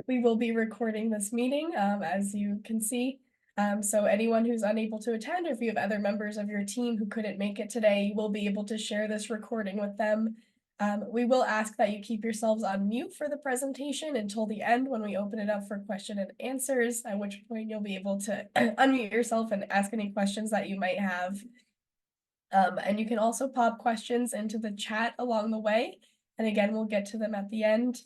We will be recording this meeting, as you can see. So anyone who's unable to attend, or if you have other members of your team who couldn't make it today, you will be able to share this recording with them. We will ask that you keep yourselves on mute for the presentation until the end when we open it up for question and answers, at which point you'll be able to unmute yourself and ask any questions that you might have. And you can also pop questions into the chat along the way. And again, we'll get to them at the end.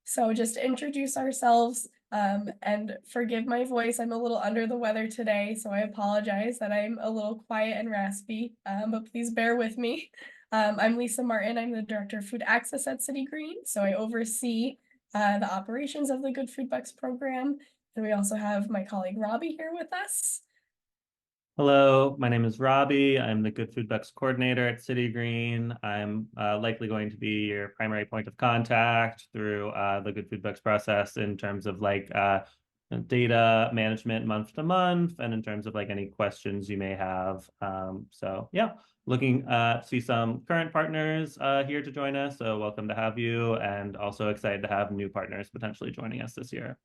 So just introduce ourselves, and forgive my voice. I'm a little under the weather today, so I apologize that I'm a little quiet and raspy, but please bear with me. I'm Lisa Martin. I'm the Director of Food Access at City Green, so I oversee the operations of the Good Food Bucks program. And we also have my colleague Robbie here with us. Hello, my name is Robbie. I'm the Good Food Bucks coordinator at City Green. I'm likely going to be your primary point of contact through the Good Food Bucks process in terms of data management month to month and in terms of any questions you may have. So yeah, looking to see some current partners here to join us. So welcome to have you, and also excited to have new partners potentially joining us this year.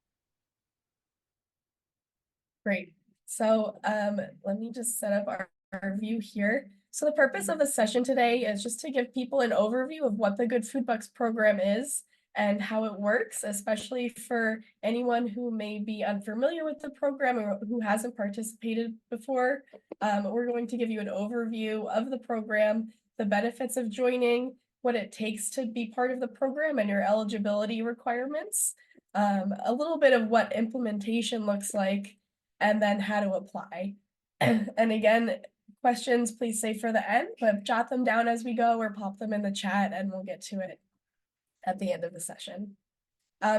Great. So let me just set up our view here. So the purpose of the session today is just to give people an overview of what the Good Food Bucks program is and how it works, especially for anyone who may be unfamiliar with the program or who hasn't participated before. We're going to give you an overview of the program, the benefits of joining, what it takes to be part of the program and your eligibility requirements, a little bit of what implementation looks like, and then how to apply. And again, questions, please save for the end, but jot them down as we go or pop them in the chat and we'll get to it at the end of the session.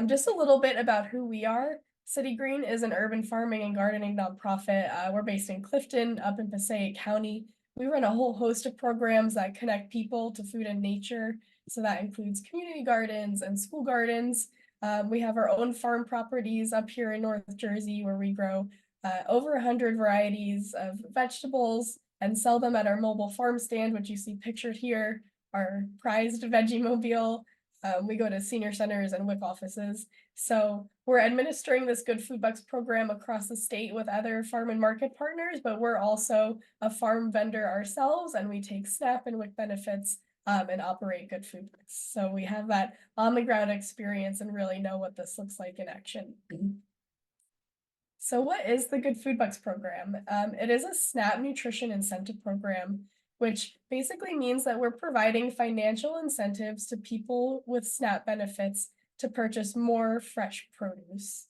Just a little bit about who we are. City Green is an urban farming and gardening nonprofit. We're based in Clifton, up in Passaic County. We run a whole host of programs that connect people to food and nature. So that includes community gardens and school gardens. We have our own farm properties up here in North Jersey where we grow over 100 varieties of vegetables and sell them at our mobile farm stand, which you see pictured here, our prized Veggie Mobile. We go to senior centers and WIC offices. So we're administering this Good Food Bucks program across the state with other farm and market partners, but we're also a farm vendor ourselves, and we take SNAP and WIC benefits and operate Good Food Bucks. So we have that on the ground experience and really know what this looks like in action. So what is the Good Food Bucks program? It is a SNAP nutrition incentive program, which basically means that we're providing financial incentives to people with SNAP benefits to purchase more fresh produce.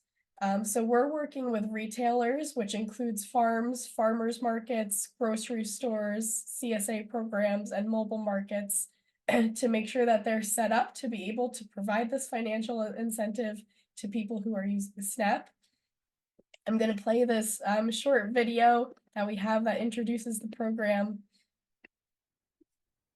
So we're working with retailers, which includes farms, farmers markets, grocery stores, CSA programs, and mobile markets to make sure that they're set up to be able to provide this financial incentive to people who are using SNAP. I'm going to play this short video that we have that introduces the program.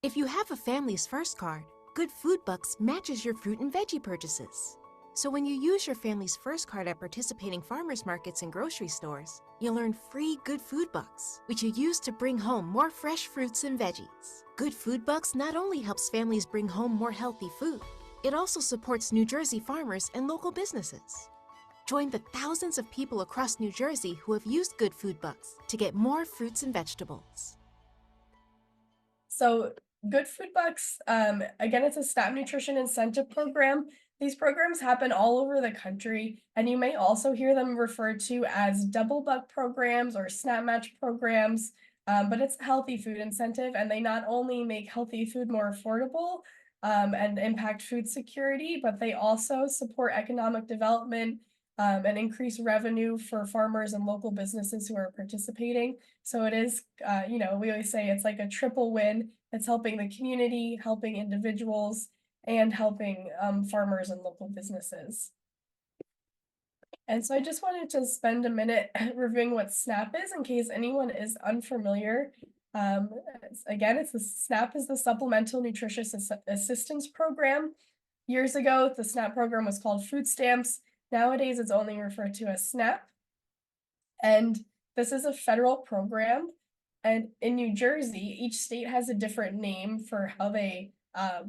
If you have a Family's First card, Good Food Bucks matches your fruit and veggie purchases. So when you use your Family's First card at participating farmers markets and grocery stores, you'll earn free Good Food Bucks, which you use to bring home more fresh fruits and veggies. Good Food Bucks not only helps families bring home more healthy food, it also supports New Jersey farmers and local businesses. Join the thousands of people across New Jersey who have used Good Food Bucks to get more fruits and vegetables. So Good Food Bucks, again, it's a SNAP nutrition incentive program. These programs happen all over the country, and you may also hear them referred to as double buck programs or SNAP match programs, but it's a healthy food incentive, and they not only make healthy food more affordable and impact food security, but they also support economic development and increase revenue for farmers and local businesses who are participating. So it is, we always say it's like a triple win. It's helping the community, helping individuals, and helping farmers and local businesses. And so I just wanted to spend a minute reviewing what SNAP is in case anyone is unfamiliar. Again, SNAP is the Supplemental Nutritious Assistance Program. Years ago, the SNAP program was called food stamps. Nowadays, it's only referred to as SNAP. And this is a federal program. And in New Jersey, each state has a different name for how they,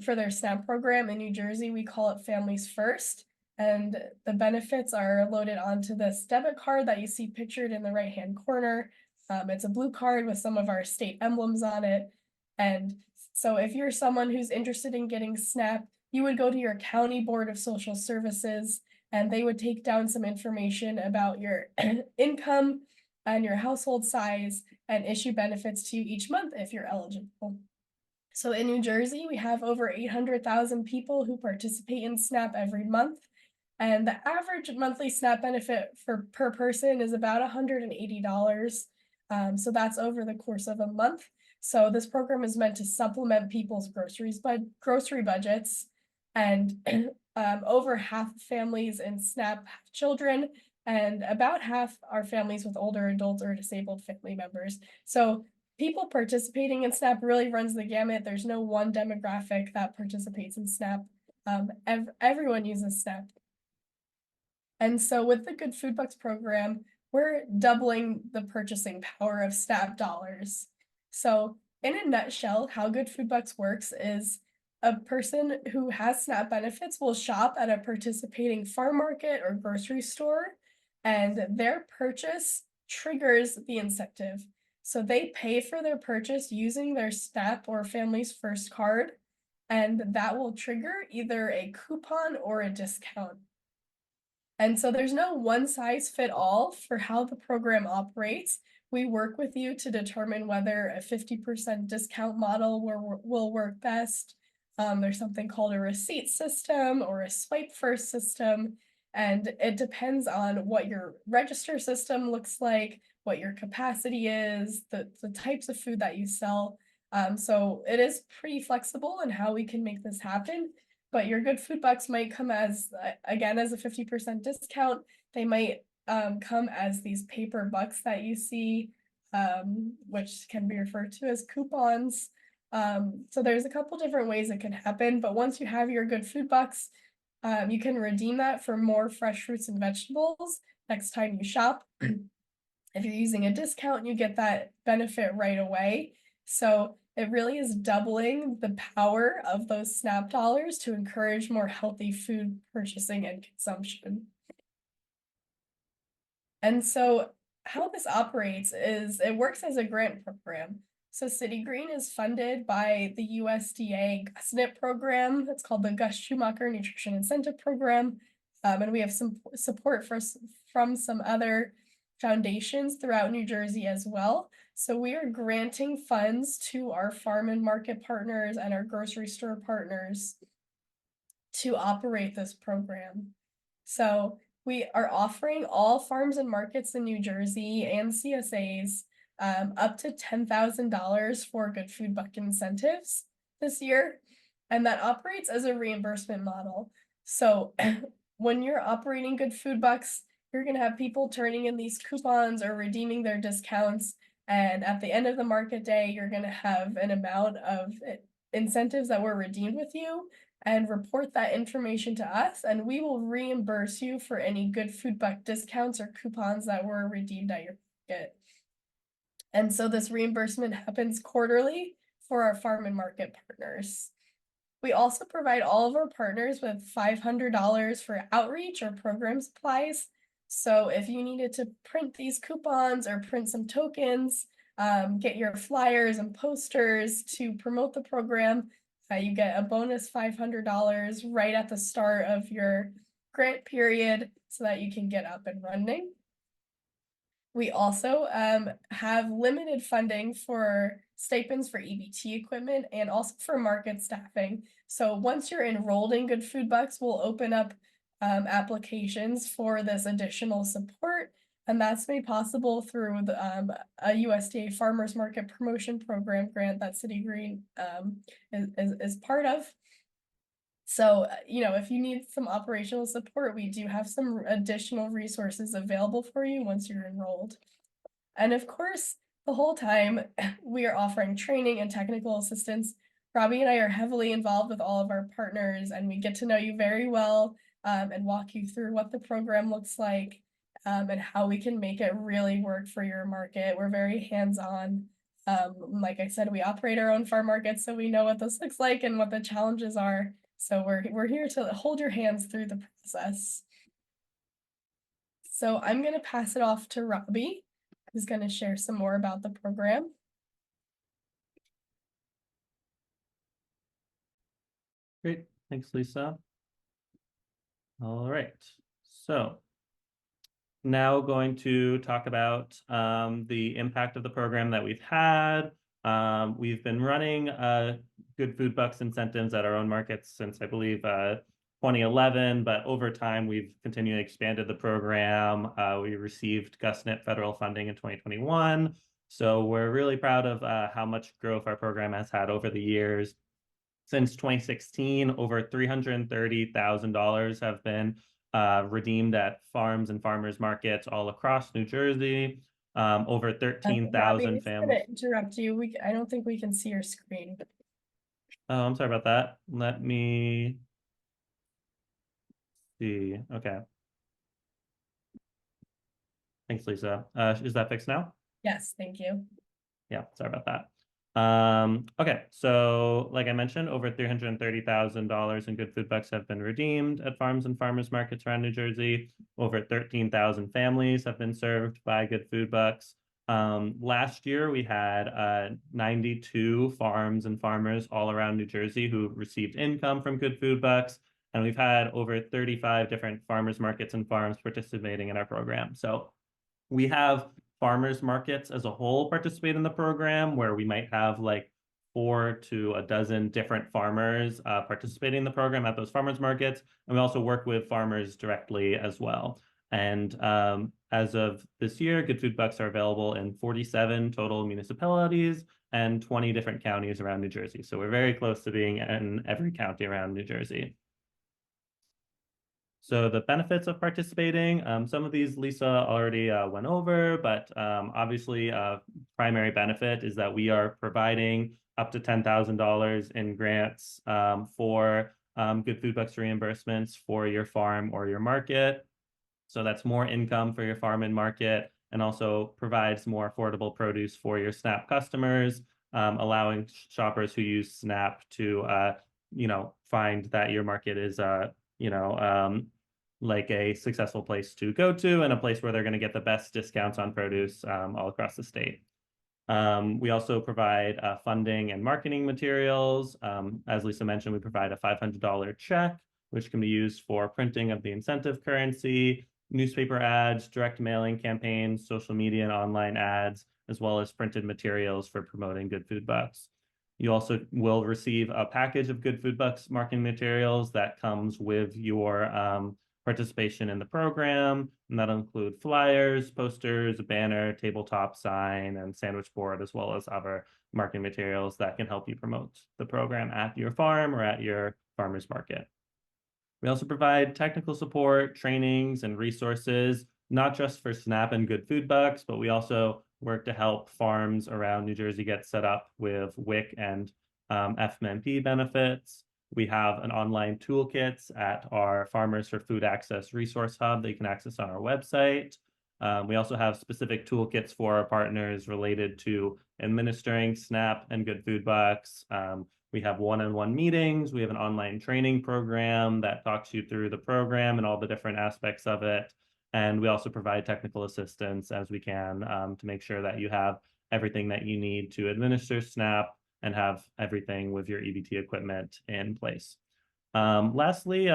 for their SNAP program. In New Jersey, we call it Families First. And the benefits are loaded onto this debit card that you see pictured in the right-hand corner. It's a blue card with some of our state emblems on it. And so if you're someone who's interested in getting SNAP, you would go to your county board of social services and they would take down some information about your income and your household size and issue benefits to you each month if you're eligible. So in New Jersey, we have over 800,000 people who participate in SNAP every month. And the average monthly SNAP benefit per person is about $180. So that's over the course of a month. So this program is meant to supplement people's grocery budgets. And over half of families in SNAP have children, and about half are families with older adults or disabled family members. So people participating in SNAP really runs the gamut. There's no one demographic that participates in SNAP. Everyone uses SNAP. And so with the Good Food Bucks program, we're doubling the purchasing power of SNAP dollars. So in a nutshell, how Good Food Bucks works is a person who has SNAP benefits will shop at a participating farm market or grocery store, and their purchase triggers the incentive. So they pay for their purchase using their SNAP or Family's First card, and that will trigger either a coupon or a discount. And so there's no one size fit all for how the program operates. We work with you to determine whether a 50% discount model will work best. There's something called a receipt system or a swipe first system. And it depends on what your register system looks like, what your capacity is, the types of food that you sell. So it is pretty flexible in how we can make this happen. But your Good Food Bucks might come as, again, as a 50% discount. They might come as these paper bucks that you see, which can be referred to as coupons. So there's a couple different ways it can happen. But once you have your Good Food Bucks, you can redeem that for more fresh fruits and vegetables next time you shop. If you're using a discount, you get that benefit right away. So it really is doubling the power of those SNAP dollars to encourage more healthy food purchasing and consumption. And so how this operates is it works as a grant program. So City Green is funded by the USDA GusNIP program. It's called the Gus Schumacher Nutrition Incentive Program. And we have some support from some other foundations throughout New Jersey as well. So we are granting funds to our farm and market partners and our grocery store partners to operate this program. So we are offering all farms and markets in New Jersey and CSAs up to $10,000 for Good Food Buck incentives this year. And that operates as a reimbursement model. So when you're operating Good Food Bucks, you're going to have people turning in these coupons or redeeming their discounts. And at the end of the market day, you're going to have an amount of incentives that were redeemed with you and report that information to us. And we will reimburse you for any Good Food Buck discounts or coupons that were redeemed at your market. And so this reimbursement happens quarterly for our farm and market partners. We also provide all of our partners with $500 for outreach or program supplies. So if you needed to print these coupons or print some tokens, get your flyers and posters to promote the program, you get a bonus $500 right at the start of your grant period so that you can get up and running. We also have limited funding for stipends for EBT equipment and also for market staffing. So once you're enrolled in Good Food Bucks, we'll open up applications for this additional support. And that's made possible through a USDA Farmers Market Promotion Program grant that City Green is part of. So, if you need some operational support, we do have some additional resources available for you once you're enrolled. And of course, the whole time we are offering training and technical assistance. Robbie and I are heavily involved with all of our partners, and we get to know you very well and walk you through what the program looks like and how we can make it really work for your market. We're very hands-on. Like I said, we operate our own farm markets, so we know what this looks like and what the challenges are. So we're here to hold your hands through the process. So I'm going to pass it off to Robbie, who's going to share some more about the program. Great. Thanks, Lisa. All right. So now going to talk about the impact of the program that we've had. We've been running Good Food Bucks incentives at our own markets since, I believe, 2011, but over time, we've continually expanded the program. We received GusNIP federal funding in 2021. So we're really proud of how much growth our program has had over the years. Since 2016, over $330,000 have been redeemed at farms and farmers markets all across New Jersey. Over 13,000 Robbie, I'm families. going to interrupt you. I don't think we can see your screen. Oh, I'm sorry about that. Let me see. Okay. Thanks, Lisa. Is that fixed now? Yes, thank you. Yeah, sorry about that. Okay, so like I mentioned, over $330,000 in Good Food Bucks have been redeemed at farms and farmers markets around New Jersey. Over 13,000 families have been served by Good Food Bucks. Last year, we had 92 farms and farmers all around New Jersey who received income from Good Food Bucks. And we've had over 35 different farmers markets and farms participating in our program. So we have farmers markets as a whole participate in the program, where we might have like 4 to a dozen different farmers participating in the program at those farmers markets. And we also work with farmers directly as well. And as of this year, Good Food Bucks are available in 47 total municipalities and 20 different counties around New Jersey. So we're very close to being in every county around New Jersey. So the benefits of participating, some of these Lisa already went over, but obviously primary benefit is that we are providing up to $10,000 in grants for Good Food Bucks reimbursements for your farm or your market. So that's more income for your farm and market, and also provides more affordable produce for your SNAP customers, allowing shoppers who use SNAP to, find that your market is, like a successful place to go to and a place where they're going to get the best discounts on produce all across the state. We also provide funding and marketing materials. As Lisa mentioned, we provide a $500 check, which can be used for printing of the incentive currency, newspaper ads, direct mailing campaigns, social media and online ads, as well as printed materials for promoting Good Food Bucks. You also will receive a package of Good Food Bucks marketing materials that comes with your participation in the program, and that'll include flyers, posters, a banner, tabletop sign, and sandwich board, as well as other marketing materials that can help you promote the program at your farm or at your farmer's market. We also provide technical support, trainings, and resources, not just for SNAP and Good Food Bucks, but we also work to help farms around New Jersey get set up with WIC and FMNP benefits. We have an online toolkits at our Farmers for Food Access resource hub that you can access on our website. We also have specific toolkits for our partners related to administering SNAP and Good Food Bucks. We have one-on-one meetings. We have an online training program that talks you through the program and all the different aspects of it. And we also provide technical assistance as we can to make sure that you have everything that you need to administer SNAP and have everything with your EBT equipment in place. Lastly,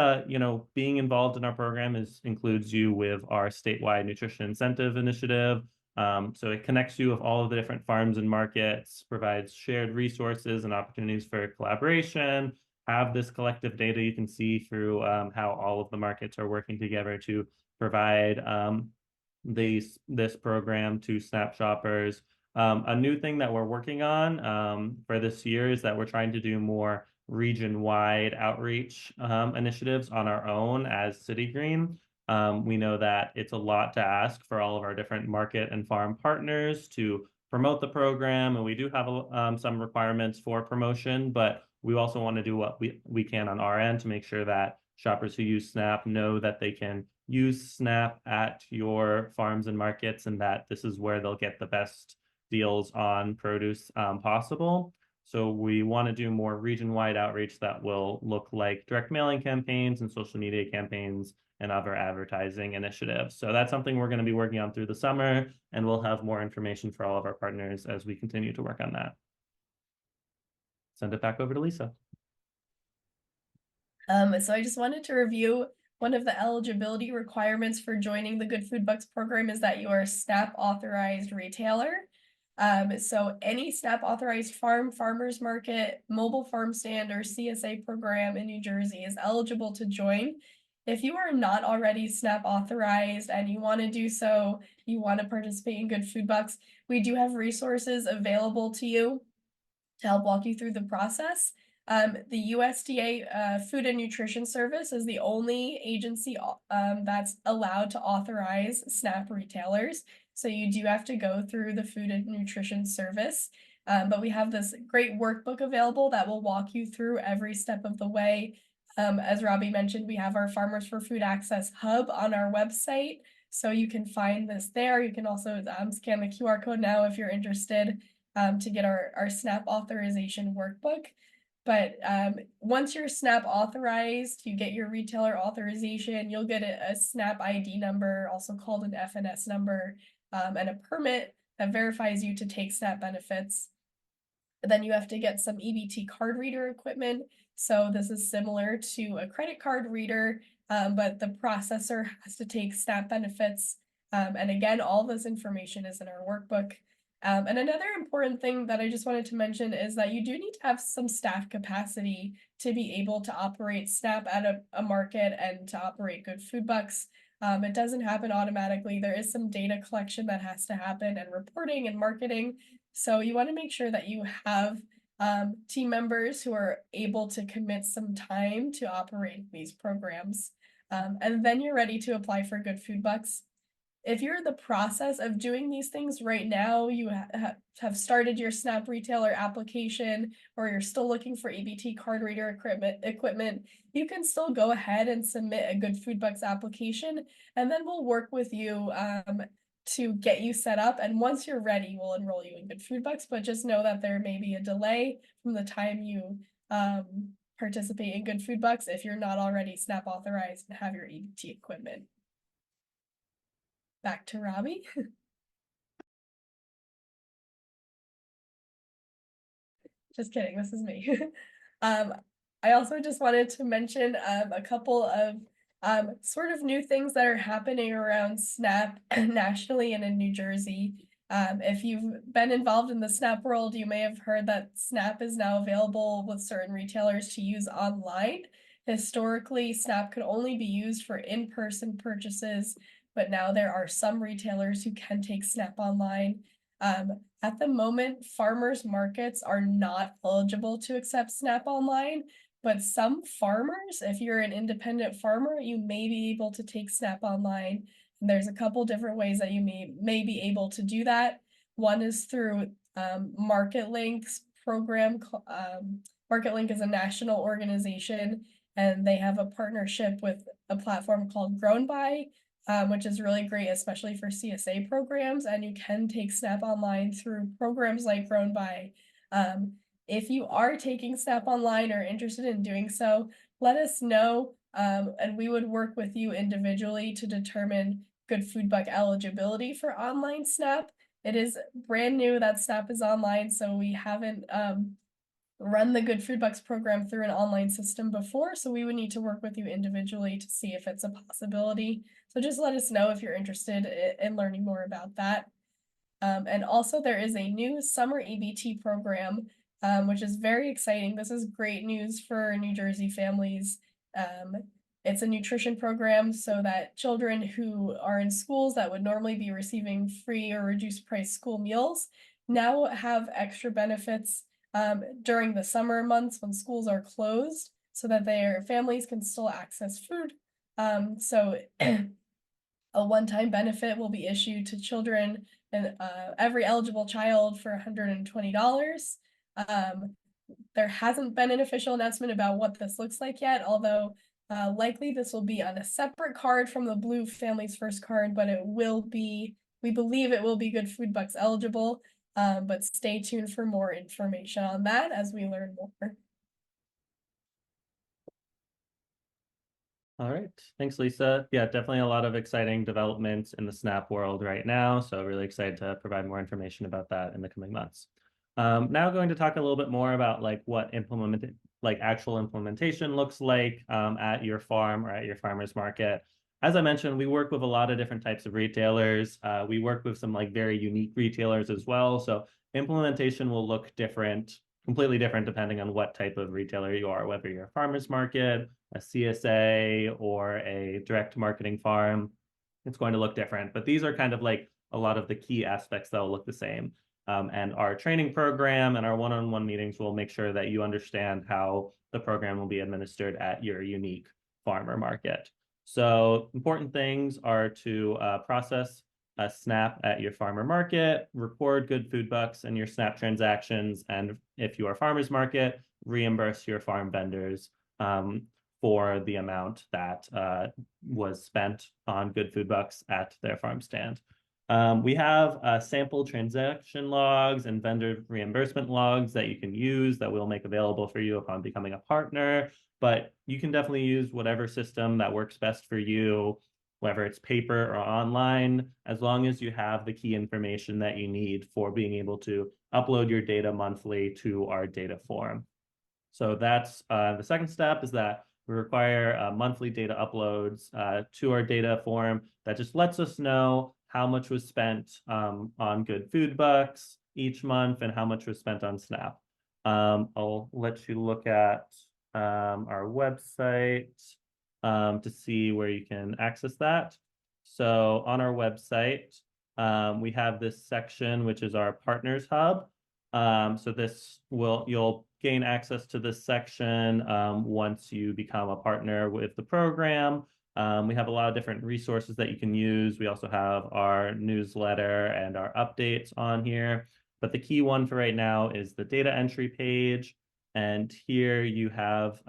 being involved in our program includes you with our statewide nutrition incentive initiative. So it connects you with all of the different farms and markets, provides shared resources and opportunities for collaboration, have this collective data you can see through how all of the markets are working together to provide this program to SNAP shoppers. A new thing that we're working on for this year is that we're trying to do more region-wide outreach initiatives on our own as City Green. We know that it's a lot to ask for all of our different market and farm partners to promote the program, and we do have some requirements for promotion, but we also want to do what we can on our end to make sure that shoppers who use SNAP know that they can use SNAP at your farms and markets, and that this is where they'll get the best deals on produce possible. So we want to do more region-wide outreach that will look like direct mailing campaigns and social media campaigns and other advertising initiatives. So that's something we're going to be working on through the summer, and we'll have more information for all of our partners as we continue to work on that. Send it back over to Lisa. So I just wanted to review one of the eligibility requirements for joining the Good Food Bucks program is that you are a SNAP authorized retailer. So any SNAP authorized farm, farmers market, mobile farm stand, or CSA program in New Jersey is eligible to join. If you are not already SNAP authorized and you want to do so, you want to participate in Good Food Bucks, we do have resources available to you to help walk you through the process. The USDA Food and Nutrition Service is the only agency that's allowed to authorize SNAP retailers. So you do have to go through the Food and Nutrition Service. But we have this great workbook available that will walk you through every step of the way. As Robbie mentioned, we have our Farmers for Food Access hub on our website. So you can find this there. You can also scan the QR code now if you're interested to get our SNAP authorization workbook. But once you're SNAP authorized, you get your retailer authorization, you'll get a SNAP ID number, also called an FNS number, and a permit that verifies you to take SNAP benefits. Then you have to get some EBT card reader equipment. So this is similar to a credit card reader, but the processor has to take SNAP benefits. And again, all this information is in our workbook. And another important thing that I just wanted to mention is that you do need to have some staff capacity to be able to operate SNAP at a market and to operate Good Food Bucks. It doesn't happen automatically. There is some data collection that has to happen and reporting and marketing. So you want to make sure that you have team members who are able to commit some time to operate these programs. And then you're ready to apply for Good Food Bucks. If you're in the process of doing these things right now, you have started your SNAP retailer application, or you're still looking for EBT card reader equipment, you can still go ahead and submit a Good Food Bucks application, and then we'll work with you to get you set up. And once you're ready, we'll enroll you in Good Food Bucks, but just know that there may be a delay from the time you participate in Good Food Bucks if you're not already SNAP authorized and have your EBT equipment. Back to Robbie. Just kidding, this is me. I also just wanted to mention a couple of sort of new things that are happening around SNAP nationally and in New Jersey. If you've been involved in the SNAP world, you may have heard that SNAP is now available with certain retailers to use online. Historically, SNAP could only be used for in-person purchases, but now there are some retailers who can take SNAP online. At the moment, farmers markets are not eligible to accept SNAP online, but some farmers, if you're an independent farmer, you may be able to take SNAP online. And there's a couple different ways that you may be able to do that. One is through MarketLink's program. MarketLink is a national organization, and they have a partnership with a platform called Grown By, which is really great, especially for CSA programs, and you can take SNAP online through programs like Grown By. If you are taking SNAP online or interested in doing so, let us know, and we would work with you individually to determine Good Food Buck eligibility for online SNAP. It is brand new that SNAP is online, so we haven't run the Good Food Bucks program through an online system before, so we would need to work with you individually to see if it's a possibility. So just let us know if you're interested in learning more about that. And also there is a new summer EBT program, which is very exciting. This is great news for New Jersey families. It's a nutrition program so that children who are in schools that would normally be receiving free or reduced price school meals now have extra benefits during the summer months when schools are closed, so that their families can still access food. So a one-time benefit will be issued to children and every eligible child for $120. There hasn't been an official announcement about what this looks like yet, although likely this will be on a separate card from the Blue Families First card, but it will be, we believe it will be Good Food Bucks eligible. But stay tuned for more information on that as we learn more. All right. Thanks, Lisa. Yeah, definitely a lot of exciting developments in the Snap world right now. So really excited to provide more information about that in the coming months. Now going to talk a little bit more about like what actual implementation looks like at your farm or at your farmer's market. As I mentioned, we work with a lot of different types of retailers. We work with some like very unique retailers as well. So implementation will look different, completely different depending on what type of retailer you are, whether you're a farmer's market, a CSA, or a direct marketing farm. It's going to look different, but these are kind of like a lot of the key aspects that will look the same. And our training program and our one-on-one meetings will make sure that you understand how the program will be administered at your unique farmer market. So important things are to process a SNAP at your farmer market, record good food bucks in your SNAP transactions, and if you are farmer's market, reimburse your farm vendors for the amount that was spent on good food bucks at their farm stand. We have sample transaction logs and vendor reimbursement logs that you can use that we'll make available for you upon becoming a partner. But you can definitely use whatever system that works best for you, whether it's paper or online, as long as you have the key information that you need for being able to upload your data monthly to our data form. So that's the second step is that we require monthly data uploads to our data form that just lets us know how much was spent on good food bucks each month and how much was spent on SNAP. I'll let you look at our website to see where you can access that. So on our website, we have this section, which is our Partners Hub. So you'll gain access to this section once you become a partner with the program. We have a lot of different resources that you can use. We also have our newsletter and our updates on here. But the key one for right now is the data entry page. And here you have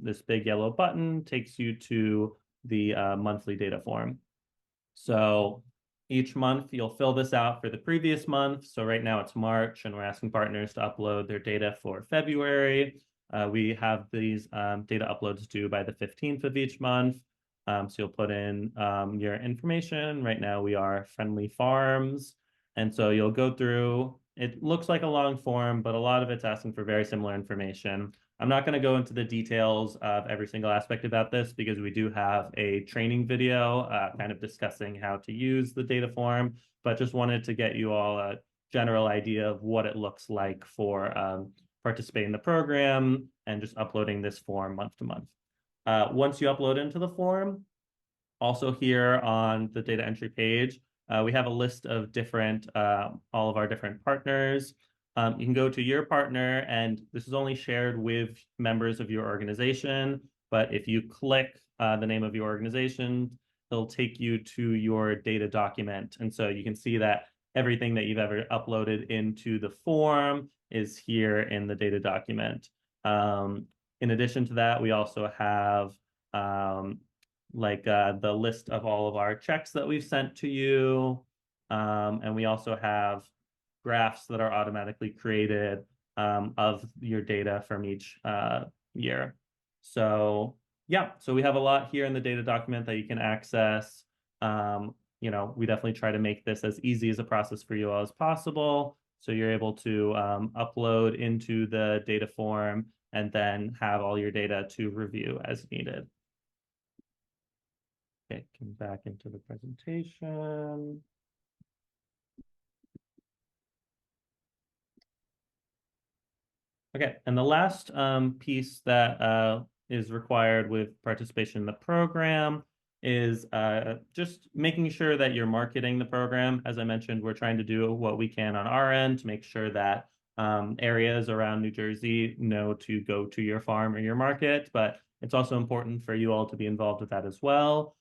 this big yellow button takes you to the monthly data form. So each month you'll fill this out for the previous month. So right now it's March and we're asking partners to upload their data for February. We have these data uploads due by the 15th of each month. So you'll put in your information. Right now we are Friendly Farms. And so you'll go through, it looks like a long form, but a lot of it's asking for very similar information. I'm not going to go into the details of every single aspect about this because we do have a training video kind of discussing how to use the data form, but just wanted to get you all a general idea of what it looks like for participating in the program and just uploading this form month to month. Once you upload into the form, also here on the data entry page, we have a list of different, all of our different partners. You can go to your partner, and this is only shared with members of your organization. But if you click the name of your organization, it'll take you to your data document. And so you can see that everything that you've ever uploaded into the form is here in the data document. In addition to that, we also have the list of all of our checks that we've sent to you. And we also have graphs that are automatically created of your data from each year. So yeah, so we have a lot here in the data document that you can access. We definitely try to make this as easy as a process for you all as possible. So you're able to upload into the data form and then have all your data to review as needed. Okay, come back into the presentation. Okay, and the last piece that is required with participation in the program is just making sure that you're marketing the program. As I mentioned, we're trying to do what we can on our end to make sure that areas around New Jersey know to go to your farm or your market, but it's also important for you all to be involved with that as well.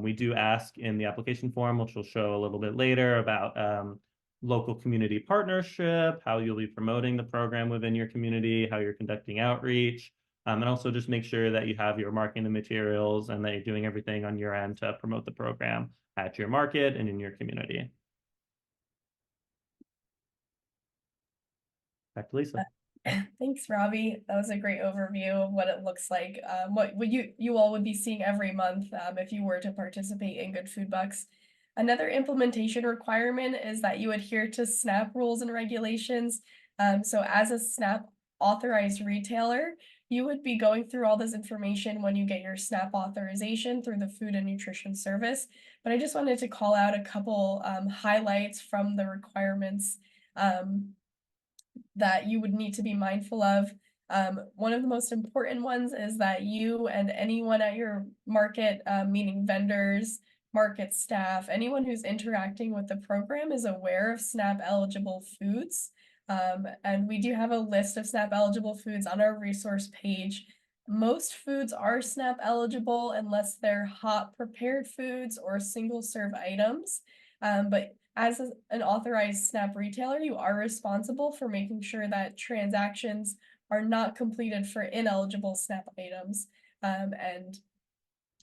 We do ask in the application form, which we'll show a little bit later, about local community partnership, how you'll be promoting the program within your community, how you're conducting outreach, and also just make sure that you have your marketing materials and that you're doing everything on your end to promote the program at your market and in your community. Back to Lisa. Thanks, Robbie. That was a great overview of what it looks like. What would you all would be seeing every month if you were to participate in Good Food Bucks. Another implementation requirement is that you adhere to SNAP rules and regulations. So as a SNAP authorized retailer, you would be going through all this information when you get your SNAP authorization through the Food and Nutrition Service. But I just wanted to call out a couple highlights from the requirements that you would need to be mindful of. One of the most important ones is that you and anyone at your market, meaning vendors, market staff, anyone who's interacting with the program is aware of SNAP eligible foods. And we do have a list of SNAP eligible foods on our resource page. Most foods are SNAP eligible unless they're hot prepared foods or single serve items. But as an authorized SNAP retailer, you are responsible for making sure that transactions are not completed for ineligible SNAP items. And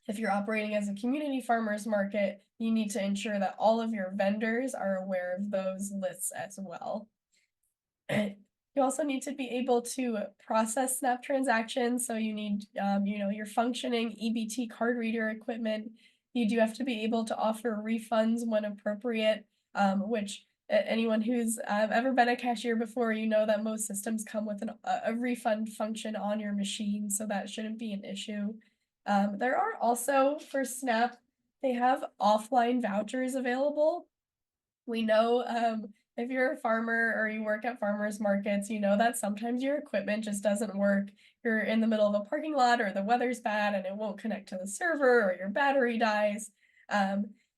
if you're operating as a community farmers market, you need to ensure that all of your vendors are aware of those lists as well. You also need to be able to process SNAP transactions. So you need, your functioning EBT card reader equipment. You do have to be able to offer refunds when appropriate, which anyone who's ever been a cashier before, you know that most systems come with a refund function on your machine, so that shouldn't be an issue. There are also, for SNAP, they have offline vouchers available. We know if you're a farmer or you work at farmers markets, you know that sometimes your equipment just doesn't work. You're in the middle of a parking lot or the weather's bad and it won't connect to the server or your battery dies.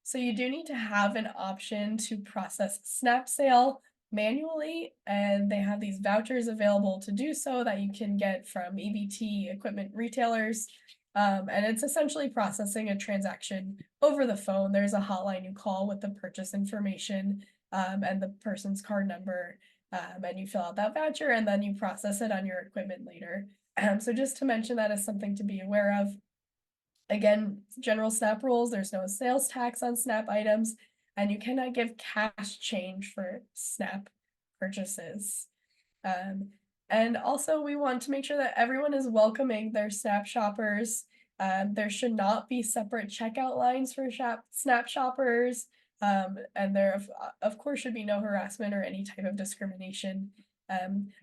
So you do need to have an option to process SNAP sale manually, and they have these vouchers available to do so that you can get from EBT equipment retailers. And it's essentially processing a transaction over the phone. There's a hotline you call with the purchase information and the person's card number, and you fill out that voucher and then you process it on your equipment later. So just to mention that as something to be aware of. Again, general SNAP rules, there's no sales tax on SNAP items, and you cannot give cash change for SNAP purchases. And also we want to make sure that everyone is welcoming their SNAP shoppers. There should not be separate checkout lines for SNAP shoppers. And there, of course, should be no harassment or any type of discrimination.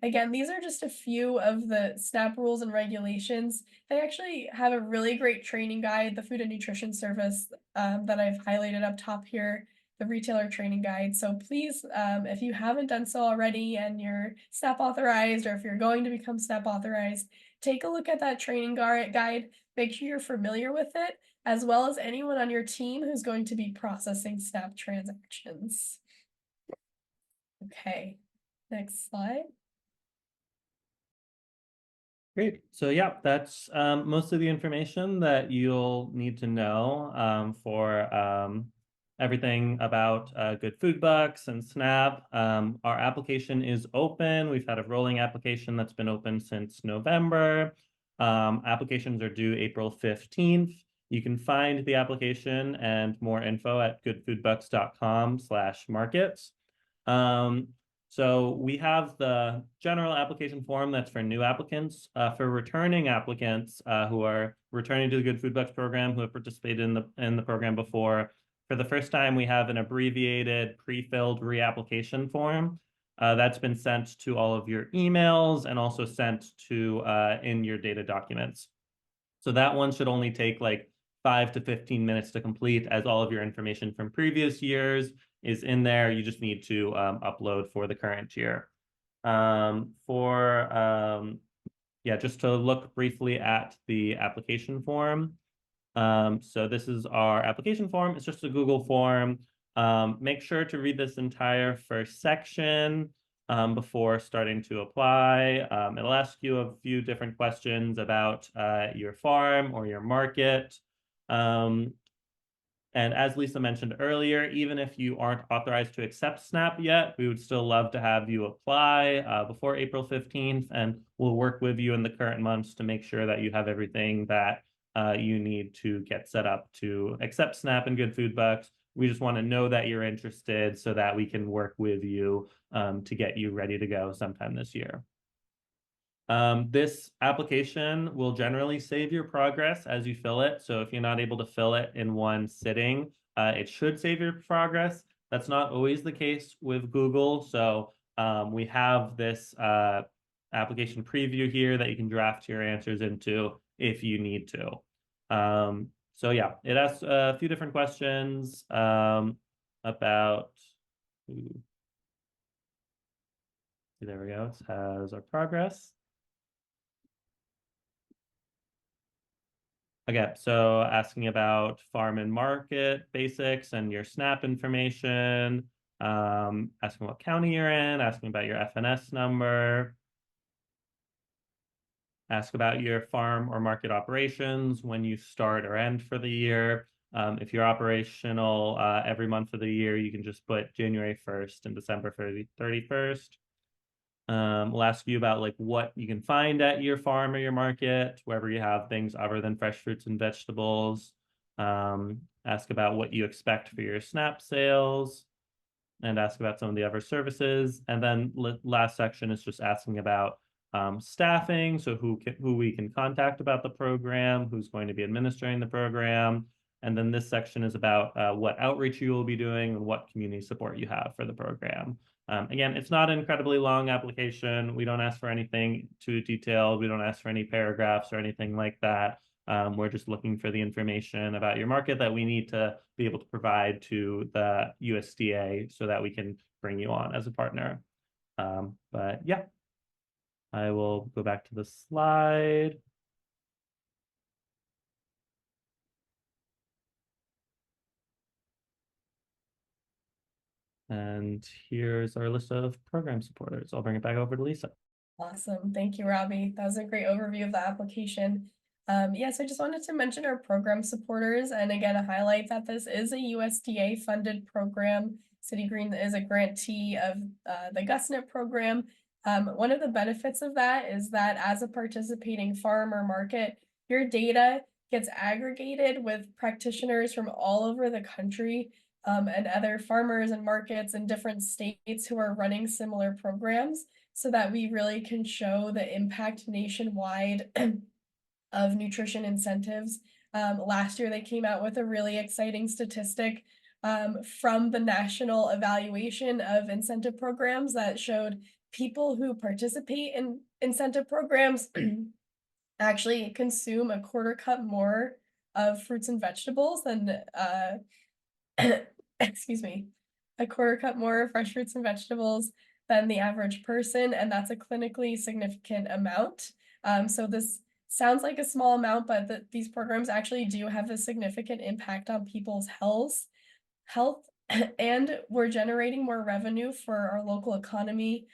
Again, these are just a few of the SNAP rules and regulations. They actually have a really great training guide, the Food and Nutrition Service that I've highlighted up top here, the retailer training guide. So please, if you haven't done so already and you're SNAP authorized, or if you're going to become SNAP authorized, take a look at that training guide. Make sure you're familiar with it, as well as anyone on your team who's going to be processing SNAP transactions. Okay. Next slide. Great. So yeah, that's most of the information that you'll need to know for everything about Good Food Bucks and SNAP. Our application is open. We've had a rolling application that's been open since November. Applications are due April 15th. You can find the application and more info at goodfoodbucks.com/markets. So we have the general application form that's for new applicants. For returning applicants who are returning to the Good Food Bucks program, who have participated in the program before, for the first time, we have an abbreviated pre-filled reapplication form that's been sent to all of your emails and also sent to in your data documents. So that one should only take like 5 to 15 minutes to complete, as all of your information from previous years is in there. You just need to upload for the current year. Just to look briefly at the application form. So this is our application form. It's just a Google form. Make sure to read this entire first section before starting to apply. It'll ask you a few different questions about your farm or your market. And as Lisa mentioned earlier, even if you aren't authorized to accept SNAP yet, we would still love to have you apply before April 15th, and we'll work with you in the current months to make sure that you have everything that you need to get set up to accept SNAP and Good Food Bucks. We just want to know that you're interested so that we can work with you to get you ready to go sometime this year. This application will generally save your progress as you fill it. So if you're not able to fill it in one sitting, it should save your progress. That's not always the case with Google. So we have this application preview here that you can draft your answers into if you need to. So yeah, it asks a few different questions about. There we go. It has our progress. Okay, so asking about farm and market basics and your SNAP information, asking what county you're in, asking about your FNS number, ask about your farm or market operations, when you start or end for the year. If you're operational every month of the year, you can just put January 1st and December 31st. We'll ask you about like what you can find at your farm or your market, wherever you have things other than fresh fruits and vegetables. Ask about what you expect for your SNAP sales, and ask about some of the other services. And then last section is just asking about staffing, so who we can contact about the program, who's going to be administering the program. And then this section is about what outreach you will be doing and what community support you have for the program. Again, it's not an incredibly long application. We don't ask for anything too detailed. We don't ask for any paragraphs or anything like that. We're just looking for the information about your market that we need to be able to provide to the USDA so that we can bring you on as a partner. But yeah, I will go back to the slide. And here's our list of program supporters. I'll bring it back over to Lisa. Awesome. Thank you, Robbie. That was a great overview of the application. Yes, I just wanted to mention our program supporters and again, highlight that this is a USDA funded program. City Green is a grantee of the GusNet program. One of the benefits of that is that as a participating farm or market, your data gets aggregated with practitioners from all over the country and other farmers and markets in different states who are running similar programs so that we really can show the impact nationwide of nutrition incentives. Last year, they came out with a really exciting statistic from the national evaluation of incentive programs that showed people who participate in incentive programs actually consume a quarter cup more of fruits and vegetables than excuse me, a quarter cup more of fresh fruits and vegetables than the average person, and that's a clinically significant amount. So this sounds like a small amount, but these programs actually do have a significant impact on people's health, and we're generating more revenue for our local economy.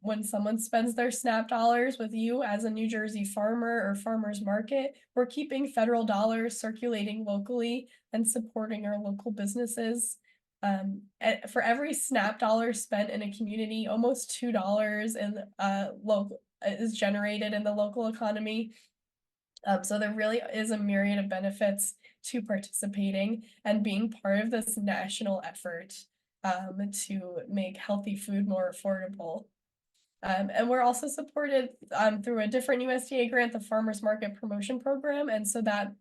When someone spends their SNAP dollars with you as a New Jersey farmer or farmer's market, we're keeping federal dollars circulating locally and supporting our local businesses. For every SNAP dollar spent in a community, almost $2 in local is generated in the local economy. So there really is a myriad of benefits to participating and being part of this national effort to make healthy food more affordable. And we're also supported through a different USDA grant, the Farmers Market Promotion Program. And so that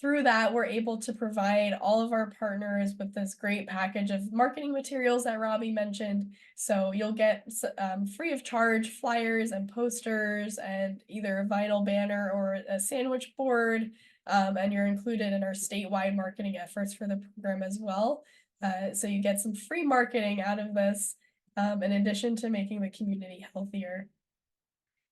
through that, we're able to provide all of our partners with this great package of marketing materials that Robbie mentioned. So you'll get free of charge flyers and posters and either a vinyl banner or a sandwich board. And you're included in our statewide marketing efforts for the program as well. So you get some free marketing out of this, in addition to making the community healthier.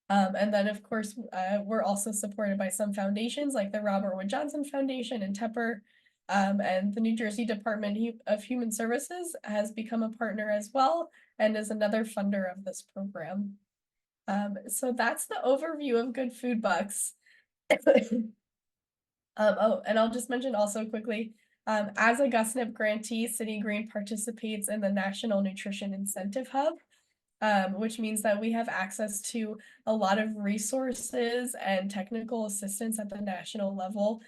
And then, of course, we're also supported by some foundations like the Robert Wood Johnson Foundation and Tepper, and the New Jersey Department of Human Services has become a partner as well and is another funder of this program. So that's the overview of Good Food Bucks. Oh, and I'll just mention also quickly, as a GusNIP grantee, City Green participates in the National Nutrition Incentive Hub, which means that we have access to a lot of resources and technical assistance at the national level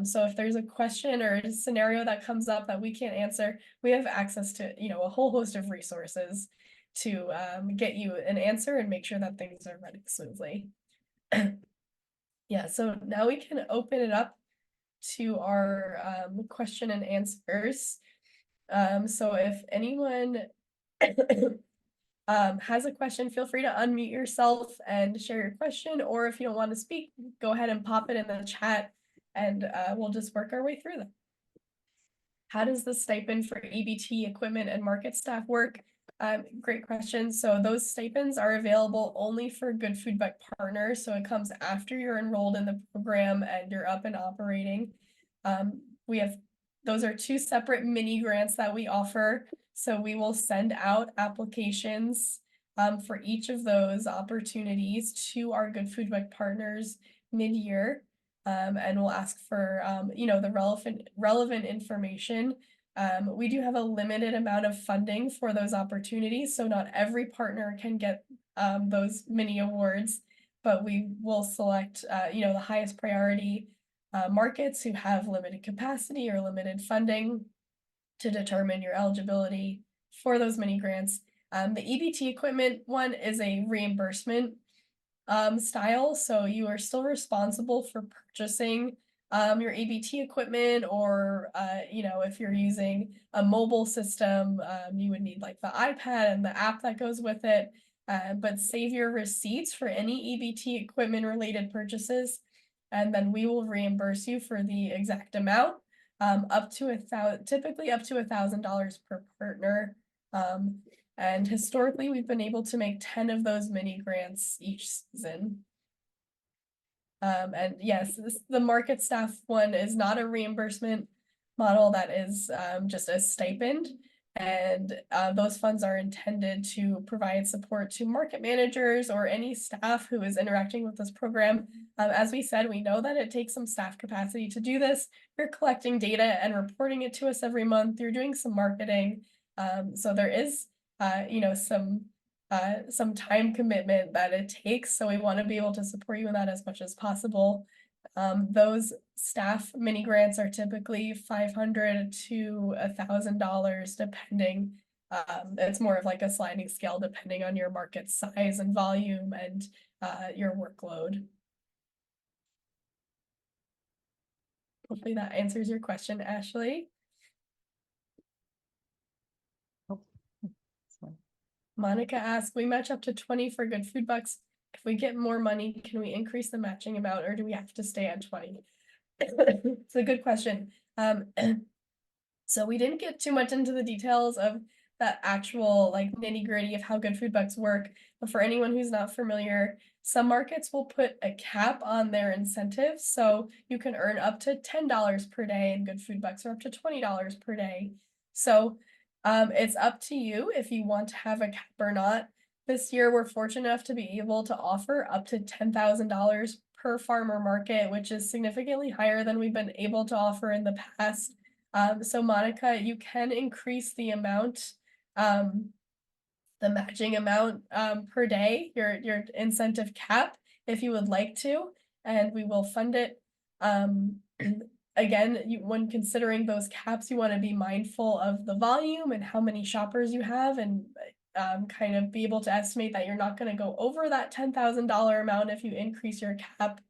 So if there's a question or a scenario that comes up that we can't answer, we have access to, a whole host of resources to get you an answer and make sure that things are running smoothly. Yeah, so now we can open it up to our question and answers. So if anyone has a question, feel free to unmute yourself and share your question, or if you don't want to speak, go ahead and pop it in the chat and we'll just work our way through them. How does the stipend for EBT equipment and market staff work? Great question. So those stipends are available only for Good Food Buck partners. So it comes after you're enrolled in the program and you're up and operating. Those are two separate mini grants that we offer. So we will send out applications for each of those opportunities to our Good Food Buck partners mid-year. And we'll ask for, the relevant information. We do have a limited amount of funding for those opportunities, so not every partner can get those mini awards, but we will select, the highest priority markets who have limited capacity or limited funding to determine your eligibility for those mini grants. The EBT equipment one is a reimbursement style, so you are still responsible for purchasing your ABT equipment, or if you're using a mobile system, you would need like the iPad and the app that goes with it. But save your receipts for any EBT equipment related purchases, and then we will reimburse you for the exact amount, typically up to $1,000 per partner. And historically, we've been able to make 10 of those mini grants each season. And yes, the market staff one is not a reimbursement model, that is just a stipend. And those funds are intended to provide support to market managers or any staff who is interacting with this program. As we said, we know that it takes some staff capacity to do this. You're collecting data and reporting it to us every month. You're doing some marketing. So there is some time commitment that it takes. So we want to be able to support you in that as much as possible. Those staff mini grants are typically $500 to $1,000, depending. It's more of like a sliding scale depending on your market size and volume and your workload. Hopefully that answers your question, Ashley. Monica asks, we match up to 20 for Good Food Bucks. If we get more money, can we increase the matching amount, or do we have to stay at 20? It's a good question. So we didn't get too much into the details of that actual like nitty-gritty of how Good Food Bucks work. But for anyone who's not familiar, some markets will put a cap on their incentives. So you can earn up to $10 per day in Good Food Bucks, or up to $20 per day. So it's up to you if you want to have a cap or not. This year, we're fortunate enough to be able to offer up to $10,000 per farmer market, which is significantly higher than we've been able to offer in the past. So Monica, you can increase the amount, the matching amount per day, your incentive cap, if you would like to, and we will fund it. Again, when considering those caps, you want to be mindful of the volume and how many shoppers you have, and kind of be able to estimate that you're not going to go over that $10,000 amount if you increase your cap.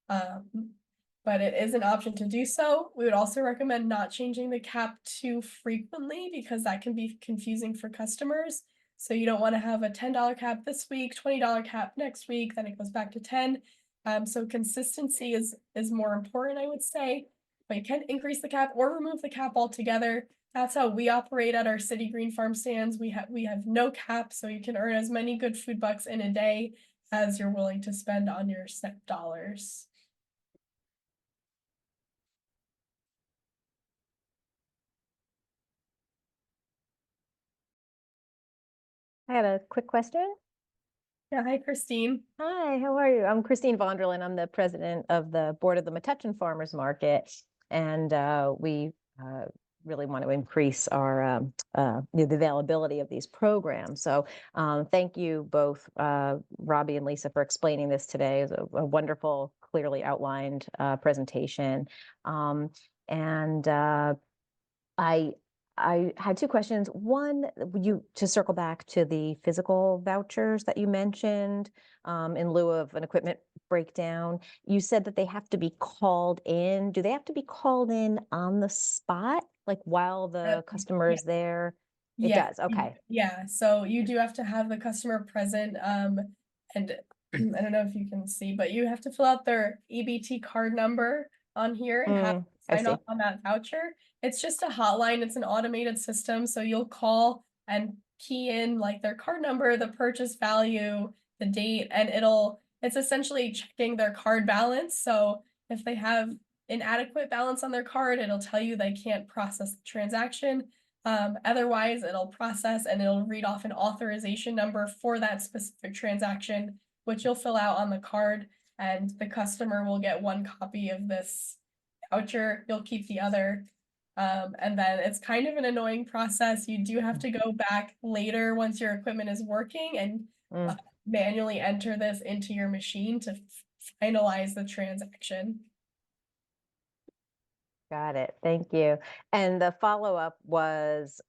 But it is an option to do so. We would also recommend not changing the cap too frequently, because that can be confusing for customers. So you don't want to have a $10 cap this week, $20 cap next week, then it goes back to 10. So consistency is more important, I would say. But you can increase the cap or remove the cap altogether. That's how we operate at our City Green Farm stands. We have no cap, so you can earn as many Good Food Bucks in a day as you're willing to spend on your SNP dollars. I have a quick question. Yeah, hi, Christine. Hi, how are you? I'm Christine Vonderlin. I'm the president of the board of the Metuchen Farmers Market, and we really want to increase our the availability of these programs. So thank you both, Robbie and Lisa, for explaining this today. It was a wonderful clearly outlined presentation. And I had two questions. One, to circle back to the physical vouchers that you mentioned, in lieu of an equipment breakdown. You said that they have to be called in. Do they have to be called in on the spot, like while the customer yeah. is there? It Yeah, does. Okay. yeah, so you do have to have the customer present, and I don't know if you can see, but you have to fill out their EBT card number on here and have I sign see. off on that voucher. It's just a hotline, it's an automated system, so you'll call and key in like their card number, the purchase value, the date, and it's essentially checking their card balance. So if they have inadequate balance on their card, it'll tell you they can't process the transaction. Otherwise, it'll process and it'll read off an authorization number for that specific transaction, which you'll fill out on the card, and the customer will get one copy of this voucher. You'll keep the other. And then it's kind of an annoying process. You do have to go back later once your equipment is working and manually enter this into your machine to finalize the transaction. Got it. Thank you. And the follow-up was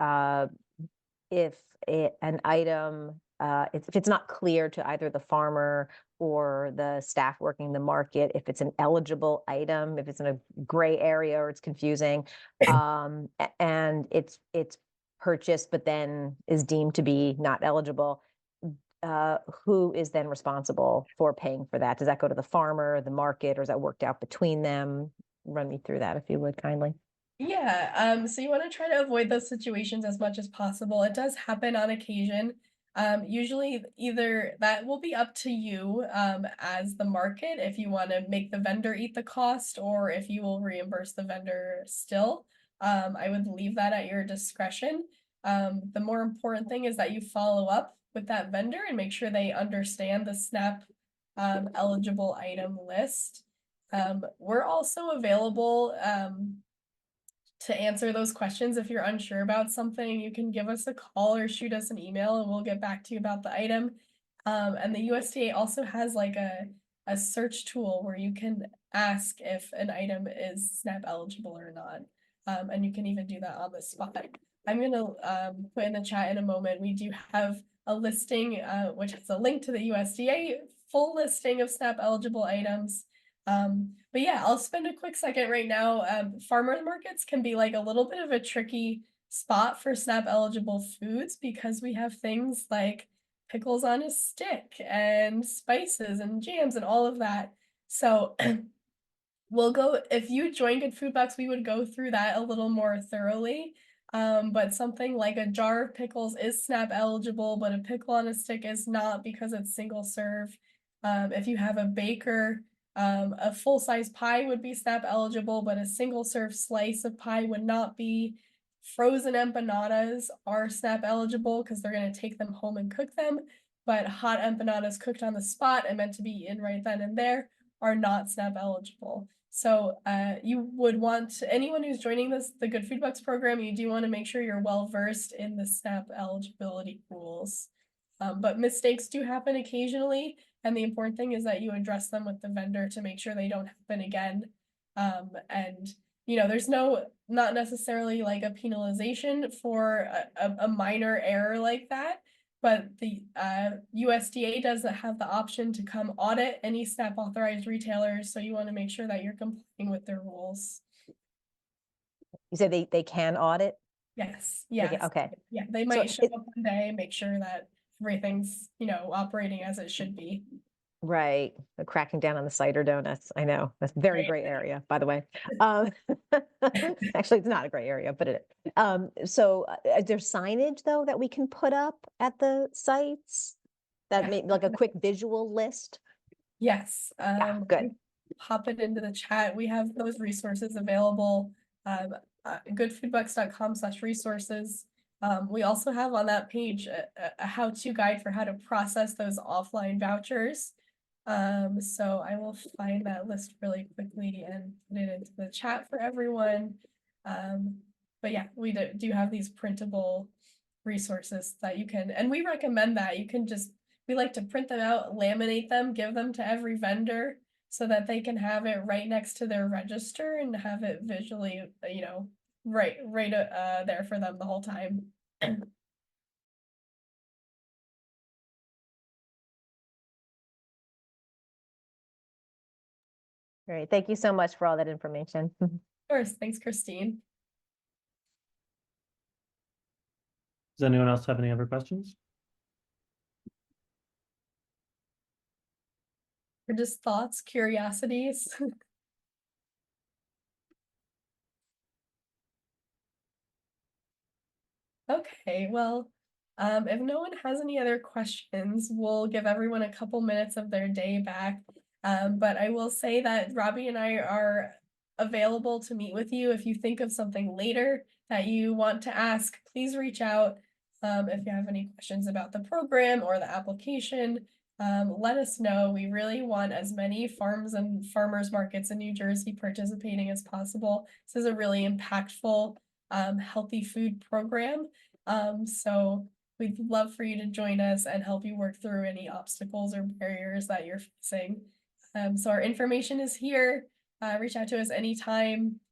if an item, if it's not clear to either the farmer or the staff working the market, if it's an eligible item, if it's in a gray area or it's confusing, and it's purchased but then is deemed to be not eligible, who is then responsible for paying for that? Does that go to the farmer, the market, or is that worked out between them? Run me through that if you would kindly. Yeah, so you want to try to avoid those situations as much as possible. It does happen on occasion. Usually either that will be up to you as the market if you want to make the vendor eat the cost or if you will reimburse the vendor still. I would leave that at your discretion. The more important thing is that you follow up with that vendor and make sure they understand the SNAP eligible item list. We're also available to answer those questions. If you're unsure about something, you can give us a call or shoot us an email and we'll get back to you about the item. And the USDA also has like a search tool where you can ask if an item is SNAP eligible or not. And you can even do that on the spot. I'm gonna put in the chat in a moment. We do have a listing which has a link to the USDA full listing of SNAP eligible items. But yeah, I'll spend a quick second right now. Farmers markets can be like a little bit of a tricky spot for SNAP eligible foods because we have things like pickles on a stick and spices and jams and all of that. So if you join Good Food Bucks, we would go through that a little more thoroughly. But something like a jar of pickles is SNAP eligible, but a pickle on a stick is not because it's single serve. If you have a baker, a full-size pie would be SNAP eligible, but a single-serve slice of pie would not be. Frozen empanadas are SNAP eligible because they're going to take them home and cook them, but hot empanadas cooked on the spot and meant to be eaten right then and there are not SNAP eligible. So you would want anyone who's joining the Good Food Bucks program, you do want to make sure you're well versed in the SNAP eligibility rules. But mistakes do happen occasionally, and the important thing is that you address them with the vendor to make sure they don't happen again. And there's not necessarily like a penalization for a minor error like that, but the USDA does have the option to come audit any SNAP authorized retailers, so you want to make sure that you're complying with their rules. You said they can audit? Yes, yes. Okay. Yeah, they might show up one day, make sure that everything's operating as it should be. Right. They're cracking down on the cider donuts. I know. That's very gray area, by the way. Actually, it's not a gray area, but it is. So is there signage, though, that we can put up at the sites that make like a quick visual list? Yes. Good. Pop it into the chat. We have those resources available. Goodfoodbucks.com/resources. We also have on that page a how-to guide for how to process those offline vouchers. So I will find that list really quickly and put it into the chat for everyone. But yeah, we do have these printable resources that you can, and we recommend that you can we like to print them out, laminate them, give them to every vendor so that they can have it right next to their register and have it visually, right there for them the whole time. Great. Thank you so much for all that information. Of course, thanks, Christine. Does anyone else have any other questions? Or just thoughts, curiosities? Okay, well, if no one has any other questions, we'll give everyone a couple minutes of their day back. But I will say that Robbie and I are available to meet with you. If you think of something later that you want to ask, please reach out. If you have any questions about the program or the application, let us know. We really want as many farms and farmers markets in New Jersey participating as possible. This is a really impactful healthy food program. So we'd love for you to join us and help you work through any obstacles or barriers that you're facing. So our information is here. Reach out to us anytime.